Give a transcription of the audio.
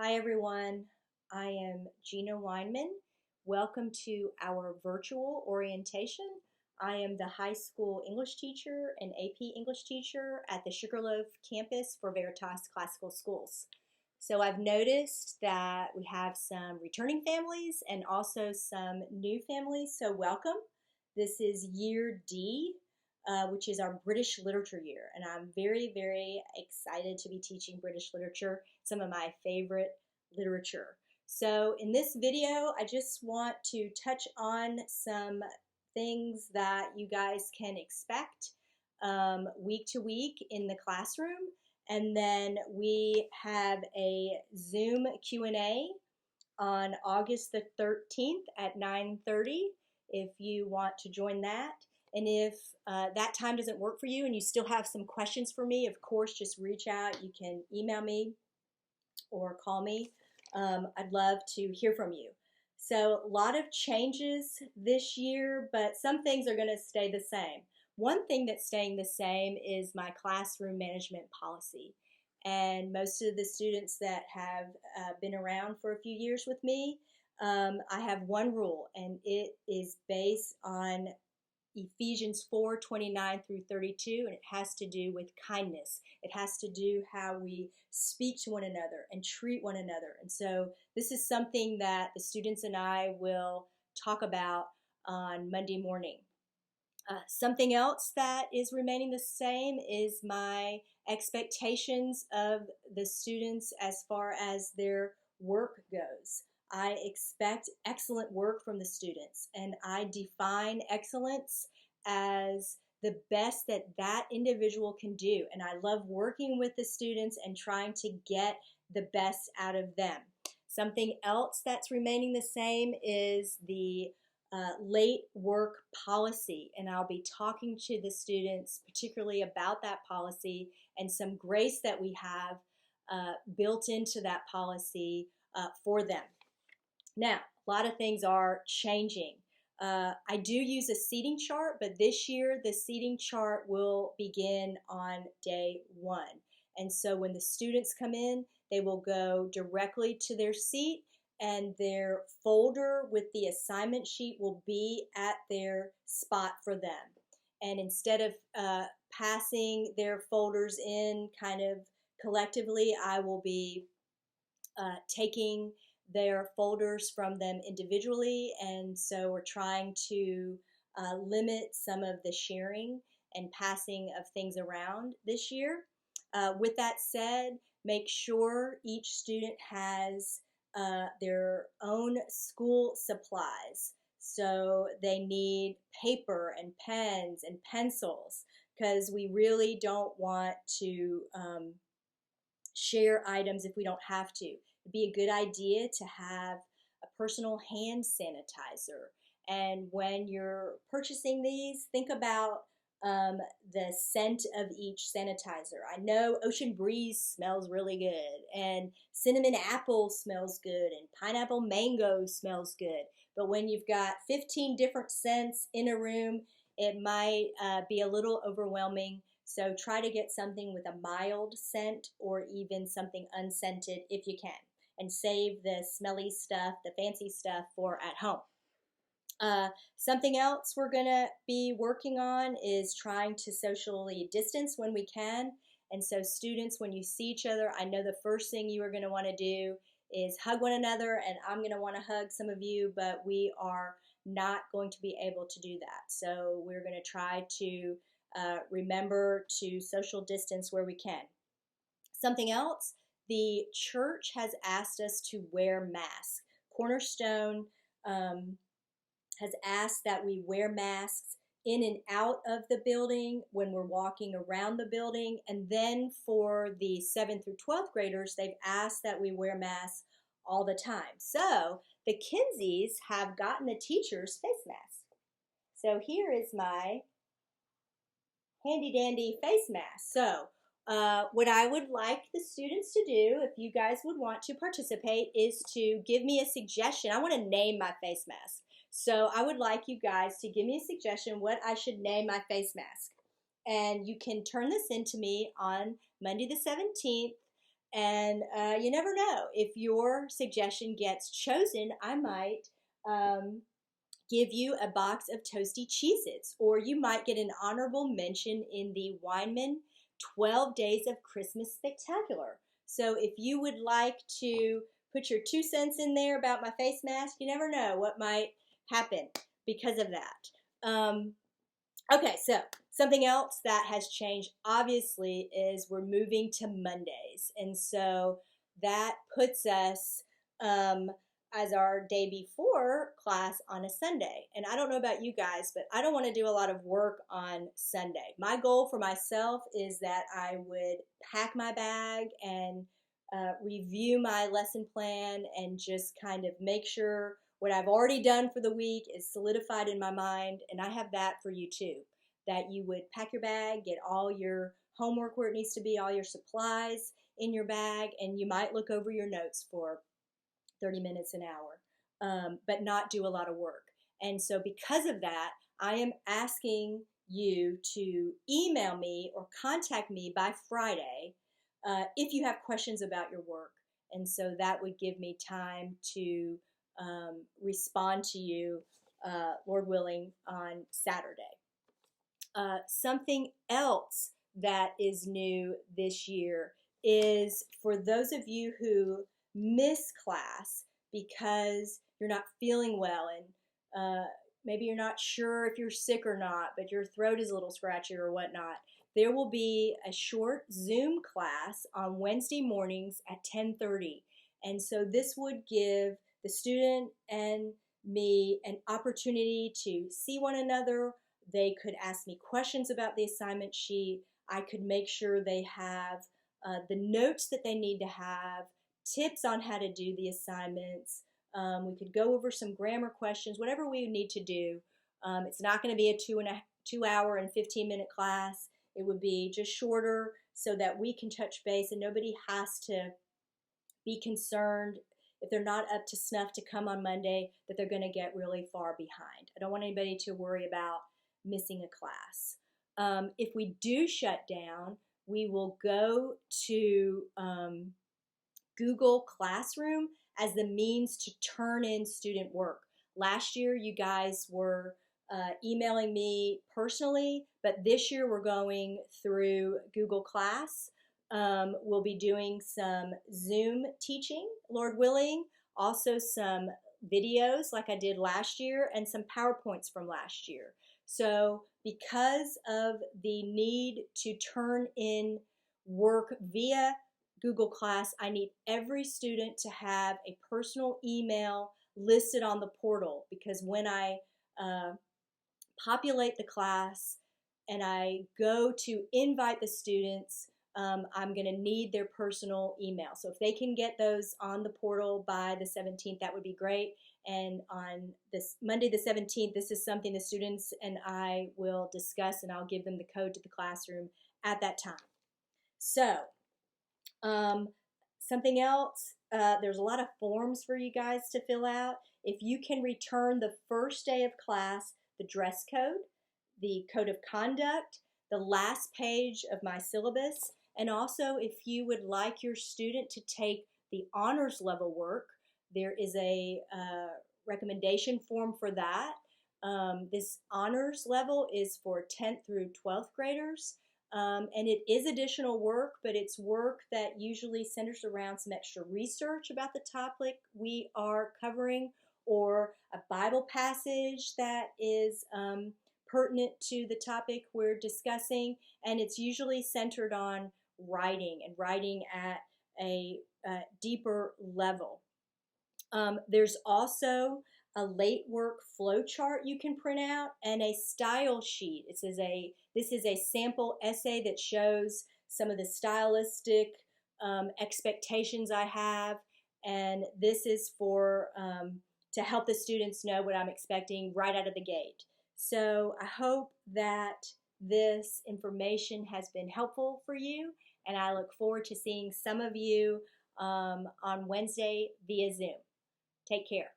Hi everyone, I am Gina Weinmann. Welcome to our virtual orientation. I am the high school English teacher and AP English teacher at the Sugarloaf campus for Veritas Classical Schools. So I've noticed that we have some returning families and also some new families, so welcome. This is Year D, which is our British Literature year, and I'm very, very excited to be teaching British literature, some of my favorite literature. So in this video, I just want to touch on some things that you guys can expect week to week in the classroom. And then we have a Zoom Q&A on August the 13th at 9:30 if you want to join that. And if that time doesn't work for you and you still have some questions for me, of course, just reach out. You can email me or call me. I'd love to hear from you. So a lot of changes this year, but some things are going to stay the same. One thing that's staying the same is my classroom management policy. And most of the students that have been around for a few years with me, I have one rule, and it is based on Ephesians 4:29 through 32, and it has to do with kindness. It has to do how we speak to one another and treat one another. And so this is something that the students and I will talk about on Monday morning. Something else that is remaining the same is my expectations of the students as far as their work goes. I expect excellent work from the students, and I define excellence as the best that that individual can do. And I love working with the students and trying to get the best out of them. Something else that's remaining the same is the late work policy, and I'll be talking to the students particularly about that policy and some grace that we have built into that policy for them. Now, a lot of things are changing. I do use a seating chart, but this year the seating chart will begin on day one. And so when the students come in, they will go directly to their seat, and their folder with the assignment sheet will be at their spot for them. And instead of passing their folders in kind of collectively, I will be taking their folders from them individually. And so we're trying to limit some of the sharing and passing of things around this year. With that said, make sure each student has their own school supplies. So they need paper and pens and pencils, because we really don't want to share items if we don't have to. It'd be a good idea to have a personal hand sanitizer. And when you're purchasing these, think about the scent of each sanitizer. I know Ocean Breeze smells really good, and cinnamon apple smells good, and pineapple mango smells good. But when you've got 15 different scents in a room, it might be a little overwhelming. So try to get something with a mild scent or even something unscented if you can, and save the smelly stuff, the fancy stuff, for at home. Something else we're going to be working on is trying to socially distance when we can. And so students, when you see each other, I know the first thing you are going to want to do is hug one another, and I'm going to want to hug some of you, but we are not going to be able to do that. So we're going to try to remember to social distance where we can. Something else, the church has asked us to wear masks. Cornerstone has asked that we wear masks in and out of the building when we're walking around the building. And then for the 7th through 12th graders, they've asked that we wear masks all the time. So the Kinseys have gotten the teacher's face mask. So here is my handy dandy face mask. So what I would like the students to do, if you guys would want to participate, is to give me a suggestion. I want to name my face mask. So I would like you guys to give me a suggestion what I should name my face mask. And you can turn this in to me on Monday the 17th And you never know. If your suggestion gets chosen, I might give you a box of toasty Cheez-Its, or you might get an honorable mention in the Weinmann 12 Days of Christmas Spectacular. So if you would like to put your 2 cents in there about my face mask, you never know what might happen because of that. Okay, so something else that has changed obviously is we're moving to Mondays. And so that puts us as our day before class on a Sunday. And I don't know about you guys, but I don't want to do a lot of work on Sunday. My goal for myself is that I would pack my bag and review my lesson plan and just kind of make sure what I've already done for the week is solidified in my mind. And I have that for you too, that you would pack your bag, get all your homework where it needs to be, all your supplies in your bag, and you might look over your notes for 30 minutes, an hour, but not do a lot of work. And so because of that, I am asking you to email me or contact me by Friday if you have questions about your work. And so that would give me time to respond to you, Lord willing, on Saturday. Something else that is new this year is for those of you who miss class because you're not feeling well and maybe you're not sure if you're sick or not, but your throat is a little scratchy or whatnot. There will be a short Zoom class on Wednesday mornings at 10:30. And so this would give the student and me an opportunity to see one another. They could ask me questions about the assignment sheet. I could make sure they have the notes that they need to have, tips on how to do the assignments. We could go over some grammar questions, whatever we need to do. It's not going to be a 2 hour and 15-minute class. It would be just shorter so that we can touch base and nobody has to be concerned if they're not up to snuff to come on Monday that they're going to get really far behind. I don't want anybody to worry about missing a class. If we do shut down, we will go to Google Classroom as the means to turn in student work. Last year, you guys were emailing me personally, but this year we're going through Google Class. We'll be doing some Zoom teaching, Lord willing, also some videos like I did last year and some PowerPoints from last year. So because of the need to turn in work via Google Class, I need every student to have a personal email listed on the portal because when I populate the class and I go to invite the students, I'm going to need their personal email. So if they can get those on the portal by the 17th, that would be great. And on this Monday the 17th, this is something the students and I will discuss, and I'll give them the code to the classroom at that time. So something else, there's a lot of forms for you guys to fill out. If you can return the first day of class, the dress code, the code of conduct, the last page of my syllabus, and also if you would like your student to take the honors level work, there is a recommendation form for that. This honors level is for 10th through 12th graders. And it is additional work, but it's work that usually centers around some extra research about the topic we are covering or a Bible passage that is pertinent to the topic we're discussing. And it's usually centered on writing and writing at a deeper level. There's also a late work flow chart you can print out and a style sheet. This is a sample essay that shows some of the stylistic expectations I have, and this is for to help the students know what I'm expecting right out of the gate. So I hope that this information has been helpful for you, and I look forward to seeing some of you on Wednesday via Zoom. Take care.